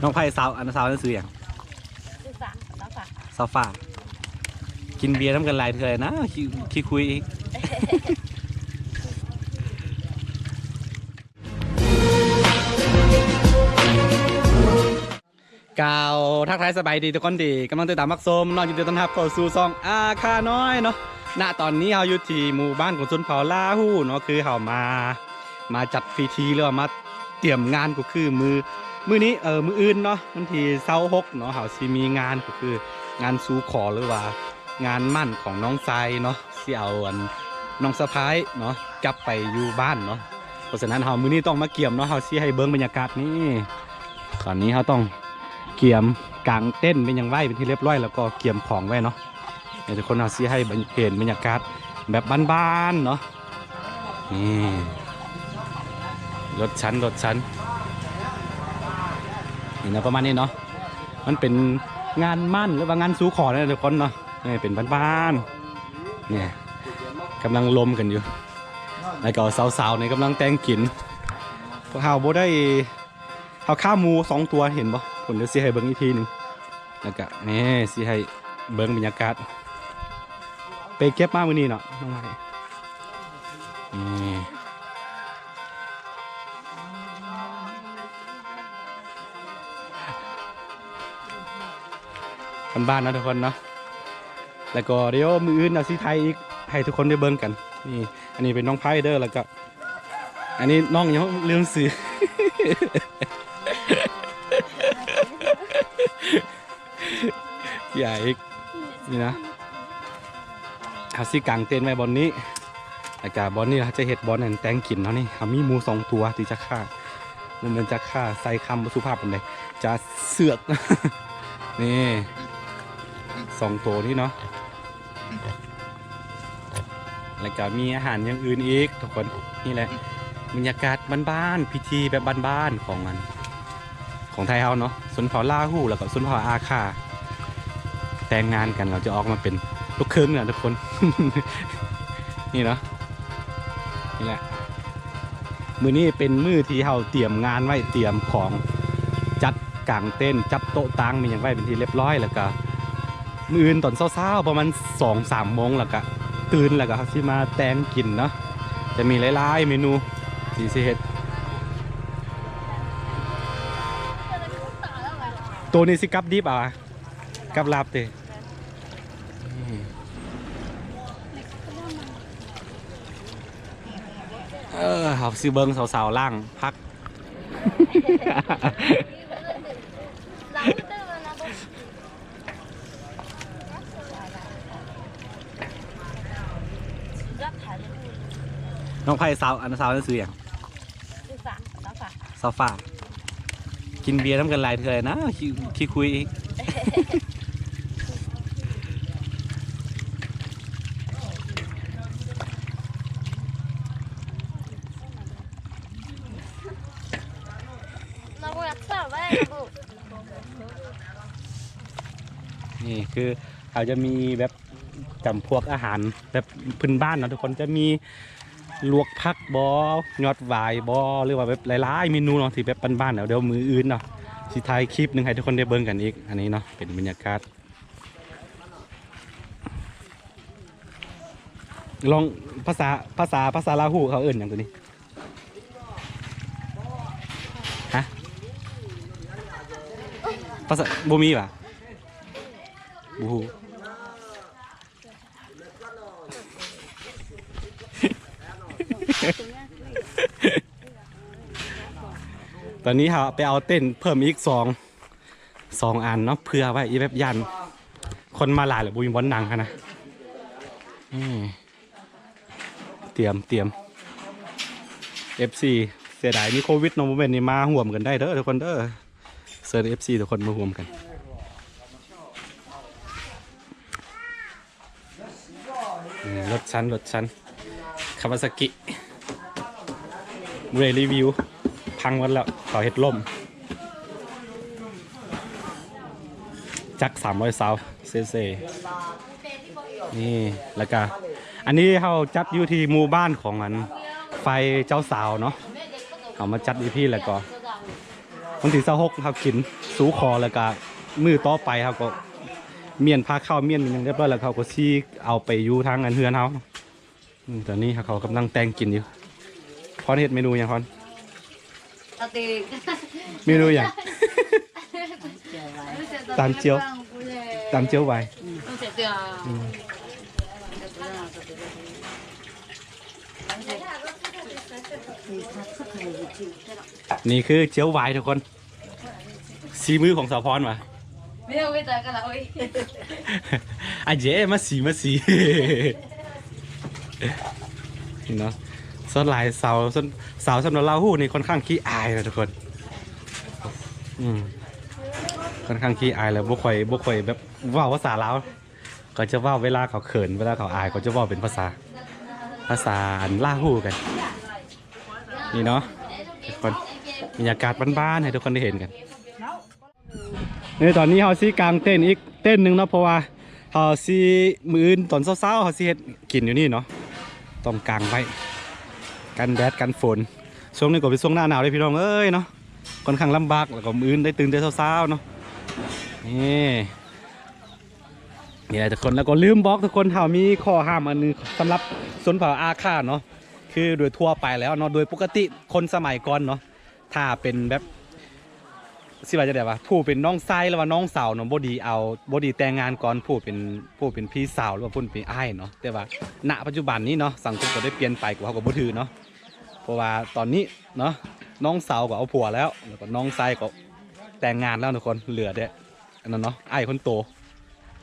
น้องไผ่สาวอันสาวนั่นซื้ออย่างสาวฟ้ากินเบียร์น้ำกันหลายเถื่อนะขี้คุยอีกกล่าวทักทายสบายดีทุกคนดีกำลังติดตามมักส้มนอนยินดีต้อนรับเข้าสู่ซองอาคาน้อยเนาะณตอนนี้เราอยู่ที่หมู่บ้านของชนเผ่าลาหูเนาะคือเขามาจัดพิธีหรือว่ามาเตรียมงานก็คือมือนี้มืออื่นเนาะวันที่26เนาะเขาสิมีงานก็คืองานสู่ขอหรือว่างานมั่นของน้องทรายเนาะที่เอาน้องสะพ้ายเนาะกลับไปอยู่บ้านเนาะเพราะฉะนั้นเขามือนี้ต้องมาเกี่ยมเนาะเขาสิให้เบิ้งบรรยากาศนี่ตอนนี้เขาต้องเกี่ยมกางเต้นเป็นอย่างไรเป็นที่เรียบร้อยแล้วก็เกี่ยมของไว้เนาะเดี๋ยวทุกคนเอาสิให้เห็นบรรยากาศแบบบ้านๆเนาะนี่รถชั้นนี่นะประมาณนี้เนาะมันเป็นงานมั่นหรือว่างานสู่ขอนะทุกคนเนาะนี่เป็นบ้านๆเนี่ยกำลังลมกันอยู่แล้วก็สาวๆเนี่ยกำลังแต่งกินพวกเขาโบได้เขาข้ามู2 ตัวเห็นบ่ผมเดี๋ยวสิให้เบิ้งอีกทีหนึ่งแล้วก็นี่สิให้เบิ้งบรรยากาศไปเก็บมาวันนี้เนาะน้องไม้นี่บ้านนะทุกคนเนาะแล้วก็เดี๋ยวมืออื่นเอาสิไทยอีกให้ทุกคนได้เบิ้งกันนี่อันนี้เป็นน้องไพเดอร์แล้วก็อันนี้น้องยังลืมสื่อใหญ่อีกนี่นะเขาสิกางเต็นท์ไว้บนนี้อากาศบอลนี่จะเห็ดบอลนั่นแตงกินเนาะนี่เขามีหมู2 ตัวที่จะฆ่ามันจะฆ่าใส่คำสุภาพเป็นไรจะเสือกนี่2 ตัวนี่เนาะแล้วก็มีอาหารอย่างอื่นอีกทุกคนนี่แหละบรรยากาศบ้านๆพิธีแบบบ้านๆของไทยเฮาเนาะชนเผ่าลาหูแล้วก็ชนเผ่าอาคาแต่งงานกันเราจะออกมาเป็นลูกครึ่งนะทุกคน นี่เนาะนี่แหละมือนี้เป็นมือที่เฮาเตรียมงานไว้เตรียมของจัดกางเต้นจับโต๊ะตั้งมีอย่างไว้เป็นที่เรียบร้อยแล้วก็มืออื่นตอนเช้าๆประมาณ2-3 โมงแล้วก็ตื่นแล้วก็ที่มาแต่งกินเนาะจะมีหลายๆเมนูสีเฮ็ดตัวนี้สิกับดิบกับลาบเตเขาซื้อเบิ้งสาวๆล่างพักน้องไผ่สาวอันสาวนั่นซื้ออย่างสาวฟ้ากินเบียร์น้ำกันหลายเถื่อนะขี้คุยอีกนี่คือเขาจะมีแบบจำพวกอาหารแบบพื้นบ้านนะทุกคนจะมีลวกผักบอยอดหวายบอหรือว่าแบบหลายๆเมนูเนาะที่แบบบ้านๆเดี๋ยวมืออื่นเนาะสิท้ายคลิปหนึ่งให้ทุกคนได้เบิ่งกันอีกอันนี้เนาะเป็นบรรยากาศลองภาษาลาหูเขาเอิ่นอย่างตัวนี้ฮะภาษาบูมีป่ะบูฮูตอนนี้เขาไปเอาเต้นเพิ่มอีก2 อันเนาะเพื่อไว้อีแบบยันคนมาหลายหรือบุญบอลหนังค่ะนะเตรียม FC เสียดายมีโควิดโนโมเมนต์นี่มาห่วมกันได้เด้อทุกคนเด้อเซิร์ฟ FC ทุกคนมาห่วมกันรถชั้นคาวาซากิเรรีวิวพังหมดแล้วขอเห็ดล่มจัก300 ซาว เซเซนี่แล้วก็อันนี้เขาจัดอยู่ที่หมู่บ้านของมันไฟเจ้าสาวเนาะเขามาจัดอยู่ที่แล้วก็วันที่26ครับกินสู้คอแล้วก็มือต่อไปครับก็เมียนพาเข้าเมียนอย่างเรียบร้อยแล้วเขาก็ชี้เอาไปอยู่ทางอันเฮือนเขาตอนนี้เขากำลังแต่งกินอยู่พอนเฮ็ดเมนูอย่างพอนเมนูอย่างตามเจียวไว้นี่คือเจียวไว้ทุกคนซีมือของสาวพรมาไม่เอาไปแต่กันแล้วอ่ะเจ๊มาสีนี่เนาะส่วนหลายสาวสำหรับเราหู้นี่ค่อนข้างขี้อายนะทุกคนค่อนข้างขี้อายแล้วบุคอยแบบว่าภาษาลาวก็จะว่าเวลาเขาเขินเวลาเขาอายก็จะว่าเป็นภาษาอันล่าหู้กันนี่เนาะทุกคนบรรยากาศบ้านๆให้ทุกคนได้เห็นกันนี่ตอนนี้เขาซีกลางเต้นอีกเต้นหนึ่งเนาะเพราะว่าเขาซีมืออื่นตอนเช้าๆเขาซีเฮ็ดกินอยู่นี่เนาะต้องกลางไว้กันแดดกันฝนช่วงนี้ก็เป็นช่วงหน้าหนาวเลยพี่น้องเอ้ยเนาะค่อนข้างลำบากแล้วก็มืออื่นได้ตื่นแต่เช้าๆเนาะนี่แหละทุกคนแล้วก็ลืมบอกทุกคนเขามีข้อห้ามอันนึงสำหรับชนเผ่าอาค่าเนาะคือโดยทั่วไปแล้วเนาะโดยปกติคนสมัยก่อนเนาะถ้าเป็นแบบสิว่าจะได้ว่าผู้เป็นน้องไส้หรือว่าน้องสาวเนาะบดีแต่งงานก่อนผู้เป็นพี่สาวหรือว่าผู้เป็นอ้ายเนาะแต่ว่าณปัจจุบันนี้เนาะสังคมก็ได้เปลี่ยนไปกว่าเขาก็บ่ถือเนาะเพราะว่าตอนนี้เนาะน้องสาวก็เอาผัวแล้วก็น้องไส้ก็แต่งงานแล้วทุกคนเหลือเด้อันนั้นเนาะอ้ายคนโต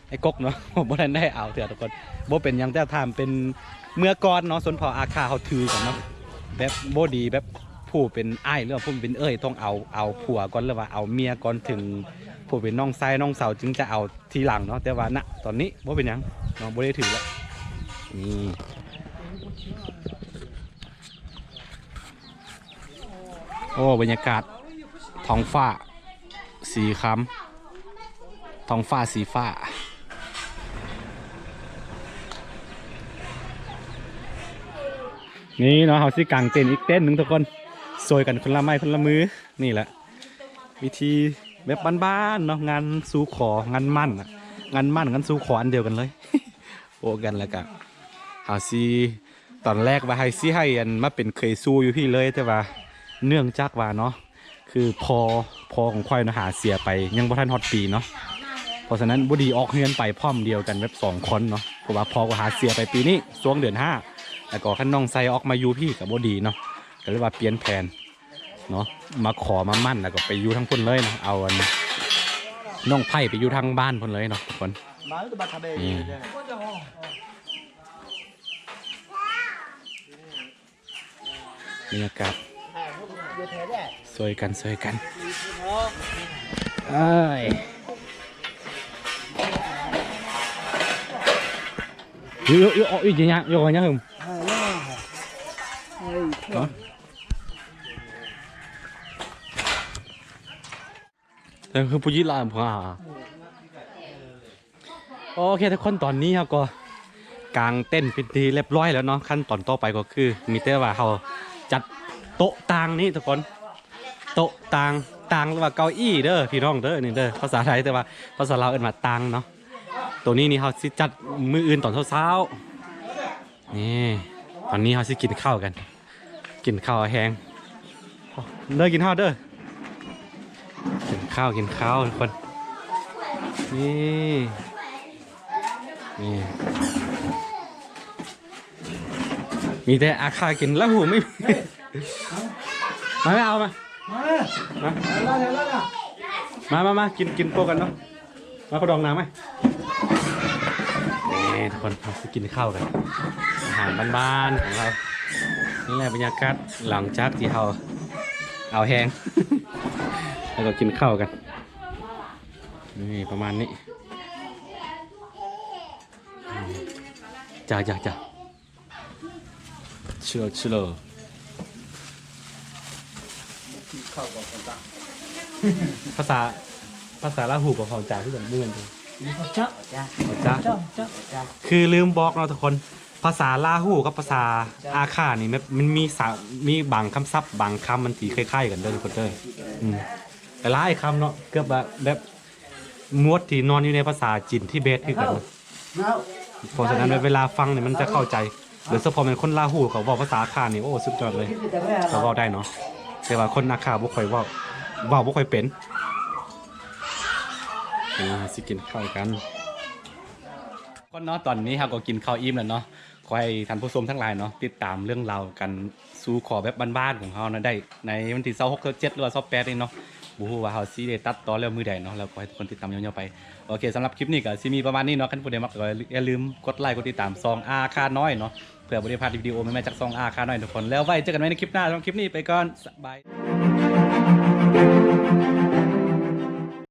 ไอ้กกเนาะบ่ได้เอาเถอะทุกคนบ่เป็นยังแต่ทำเป็นเมื่อก่อนเนาะชนเผ่าอาคาเขาถือกันเนาะแบบบ่ดีแบบผู้เป็นอ้ายหรือว่าผู้เป็นเอ้ยต้องเอาผัวก่อนหรือว่าเอาเมียก่อนถึงผู้เป็นน้องไส้น้องสาวจึงจะเอาทีหลังเนาะแต่ว่าณตอนนี้บ่เป็นยังน้องบ่ได้ถือแล้วนี่โอ้บรรยากาศท้องฟ้าสีคล้ำท้องฟ้าสีฟ้านี่เนาะเขาสิกางเต้นอีกเต้นหนึ่งทุกคนสวยกันคนละไม้คนละมือนี่แหละวิธีแบบบ้านๆเนาะงานสู่ของานมั่นงานสู่ขออันเดียวกันเลย โอ้กันแล้วกันเขาสิตอนแรกว่าให้สิให้อันมาเป็นเคยสู้อยู่พี่เลยแต่ว่าเนื่องจากว่าเนาะคือพอของควายเนาะหาเสียไปยังบ่ทันฮอตปีเนาะเพราะฉะนั้นบุดีออกเฮือนไปพร้อมเดียวกันแบบ2 คนเนาะเพราะว่าพอก็หาเสียไปปีนี้ช่วงเดือน5แล้วก็ขั้นน้องไซออกมาอยู่พี่กับบุดีเนาะก็เลยว่าเปลี่ยนแผนเนาะมาขอมามั่นแล้วก็ไปอยู่ทั้งคนเลยเนาะเอาอันน้องไผ่ไปอยู่ทางบ้านคนเลยเนาะทุกคนบรรยากาศสวยกันเอ้ยอยู่อีกอย่างอยู่กันยังหึมแต่คือผู้ยิลาผมโอเคทุกคนตอนนี้เราก็กางเต้นเป็นทีเรียบร้อยแล้วเนาะขั้นตอนต่อไปก็คือมีแต่ว่าเขาจัดโต๊ะต่างนี่ทุกคนโต๊ะต่างหรือว่าเก้าอี้เด้อพี่น้องเด้อนี่เด้อภาษาไทยแต่ว่าภาษาลาวเอิ้นว่าต่างเนาะตัวนี้เขาสิจัดมืออื่นตอนเช้านี่ตอนนี้เขาสิกินข้าวกันกินข้าวแห้งเด้อกินข้าวเด้อกินข้าวทุกคนนี่มีแต่อาคากินแล้วหูไม่ไม่เอามากินโปกันเนาะมาขอดองน้ำไหมนี่ทุกคนเราจะกินข้าวกันอาหารบ้านๆของเรานี่แหละบรรยากาศหลังจากที่เราเอาแห้งแล้วก็กินข้าวกันนี่ประมาณนี้จ้าเชื่อภาษาลาหูกับเขาจ่าที่แบบเมื่อน เจ้าจ้า จ้า เจ้าเจ้าจ้า คือลืมบอกเนาะทุกคนภาษาลาหูกับภาษาอาคานี่มันมีบางคำศัพท์บางคำมันสีคล้ายๆกันเด้อทุกคนเด้อแต่หลายคำเนาะเกือบแบบมวดที่นอนอยู่ในภาษาจีนที่เบสคือกันเพราะฉะนั้นเวลาฟังเนี่ยมันจะเข้าใจโดยเฉพาะเป็นคนลาหูเขาบอกภาษาอาคานี่โอ้สุดยอดเลยเขาบอกได้เนาะแต่ว่าคนอาคาบ่ค่อยเว้าบ่ค่อยเป็นสิกินข้าวกันก็เนาะตอนนี้เราก็กินข้าวอิ่มแล้วเนาะขอให้ท่านผู้ชมทั้งหลายเนาะติดตามเรื่องราวกันสู่ขอแบบบ้านๆของเขานะได้ในวันที่26 27หรือว่า28นี่เนาะบ่ฮู้ว่าเฮาสิได้ตัดต่อแล้วมื้อใดเนาะแล้วขอให้ทุกคนติดตามยาวๆไปโอเคสำหรับคลิปนี้ก็สิมีประมาณนี้เนาะคันผู้ใดมักก็อย่าลืมกดไลค์กดติดตามซองอาคาน้อยเนาะเพื่อบ่ได้พลาดวิดีโอใหม่ๆจากซองอาคาน้อยทุกคนแล้วไว้เจอกันใหม่ในคลิปหน้าสำหรับคลิปนี้ไปก่อนสบาย